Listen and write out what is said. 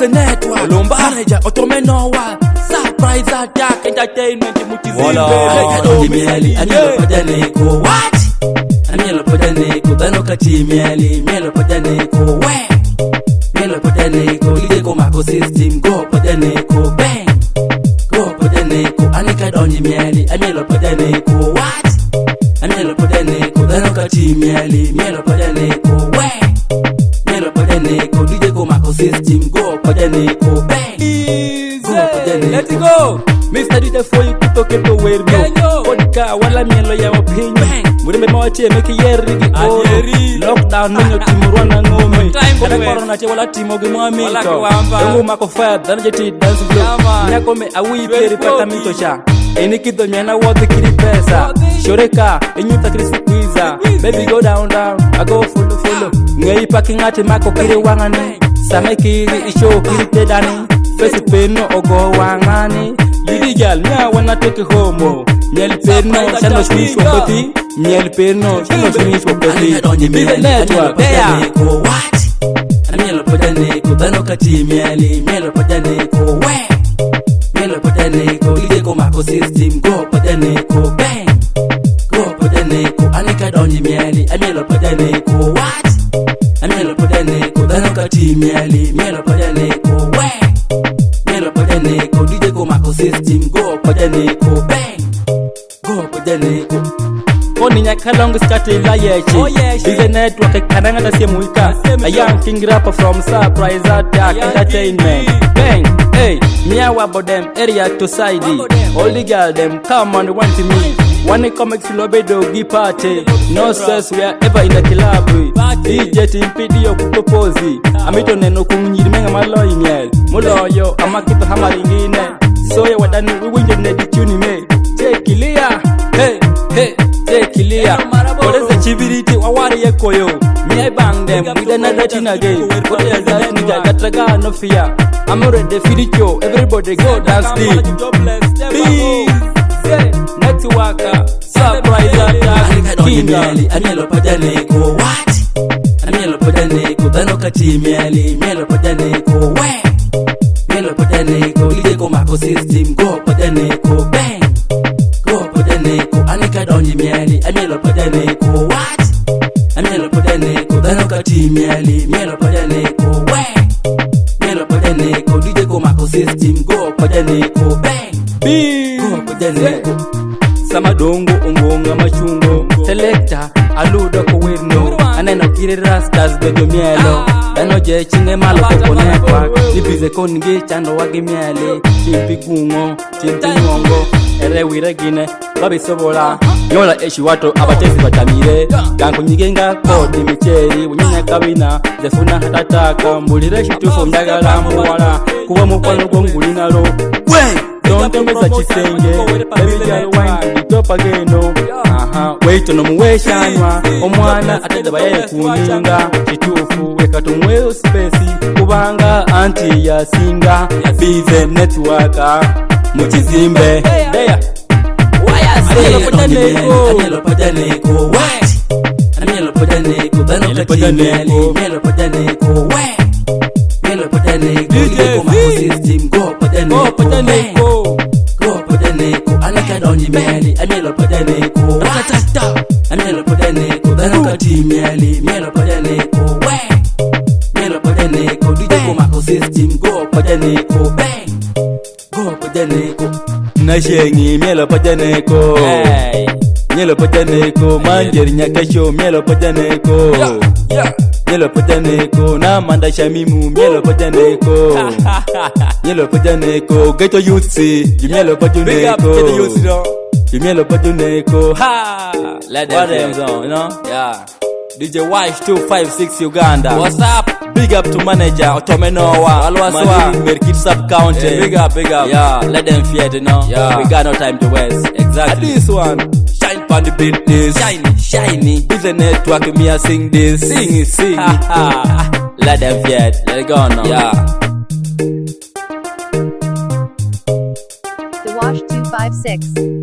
the network manager otomenowa surprise attack entertainment mutizimbe Donji mieli anyelo pajaneko what anyelo pajaneko dano kati mielo pajaneko we mielo pajaneko ide ko mako system go pajaneko bang go pajaneko anika donji mieli anyelo pajaneko what anyelo pajaneko dano kati mielo pajaneko we mielo pajaneko ide ko mako system go pajaneko bang let's go Mr. DJ for you kutoke to where no Podka wala mielo ya opinion Murimbe mawache meki yeri di oro Lockdown ninyo timu Rwanda ngome Kada corona che wala timu gimwamito Dungu mako fire dana jeti dance flow Nyakome awi peri pata mito cha Enikido nyana wote kiri pesa Shoreka enyuta kiri sikuiza Baby go down I go follow Ngai paki ngati mako kiri wangani Same kiri isho kiri tedani Face peno ogo wangani Lidi gal nya wanna take home Nyel peno chano shwish wapoti Nyel peno chano shwish wapoti Donji mieli anyelo pajaneko what anyelo pajaneko dano kati mielo pajaneko we mielo pajaneko ide ko mako system go pajaneko bang go pajaneko anika donji mieli anyelo pajaneko what anyelo pajaneko dano kati mielo pajaneko we mielo pajaneko ide ko mako system go pajaneko bang go pajaneko Oni nyakalongo skate la yechi Dize network kananga ta semuika A young king rapper from Surprise Attack Entertainment Bang, hey, miawa bodem area to side All the girl them come on want to me One comics lobedo party No stress wherever in the club DJ timpidio kutopozi Amito neno kumunyiri menga maloi miel Muloyo amakito hamaringine Soya wadani uwinje nedituni me Chekilia, hey, hey Tekilia, kodese chibiriti wawari yekoyo Miai bang them, with another thing again Kodese that nija, gatraga no fear I'm already fidicho, everybody go dance deep Peace, networker, surprise attack Anika donji mieli, anyelo pajaneko what anyelo pajaneko dano kati mielo pajaneko we mielo pajaneko ide ko mako system go pajaneko bang go pajaneko anika donji mieli anyelo pajaneko what anyelo pajaneko dano kati mielo pajaneko we mielo pajaneko ide ko mako system go pajaneko bang go pajaneko Samadongo ungonga machungo Selector aludo ko wirno Aneno kiri rastas dojo mielo Dano je chinge malo koko network Nibize kongi chando wagi miele Chimpi gungo, chimpi nyongo Ere wire gine, babi sobola Yola eshi wato abatezi batamire Ganko nyigenga kodi micheri Unyanya kabina, zefuna hatataka Mbulire shitufu mdagala mwala Kuwa mukwano gongu linalo Don't tell me that you sing it. Baby girl wine to the top again, no. Wait on muweshanwa omwana atadaba yaye kuninga kitufu weka tumwe space kubanga anti ya singa Bize network mukizimbe there anyelo pajaneko what anyelo pajaneko dano kati mielo pajaneko we mielo pajaneko ide ko mako system go pajaneko go pajaneko anika donji mieli anyelo pajaneko what anyelo pajaneko dano kati mielo pajaneko we mielo pajaneko ide ko mako system go pajaneko bang go pajaneko Nashengi mielo pajaneko Mielo pajaneko manjeri nyakesho mielo pajaneko Mielo pajaneko na manda shamimu mielo pajaneko Mielo pajaneko geto yutsi mielo pajaneko Mielo pajaneko let them know, you know? Yeah. DJ Wish 256 Uganda. What's up? Big up to manager Otomenowa. Alwaswa. Merkit sub county. Yeah, big up. Yeah, let them fear, you know. Yeah. We got no time to waste. Exactly. This one. Shine pon the business. Shiny. With the network, me a sing this. Sing it. Let them fear. Let it go now. Yeah. The Wash 256.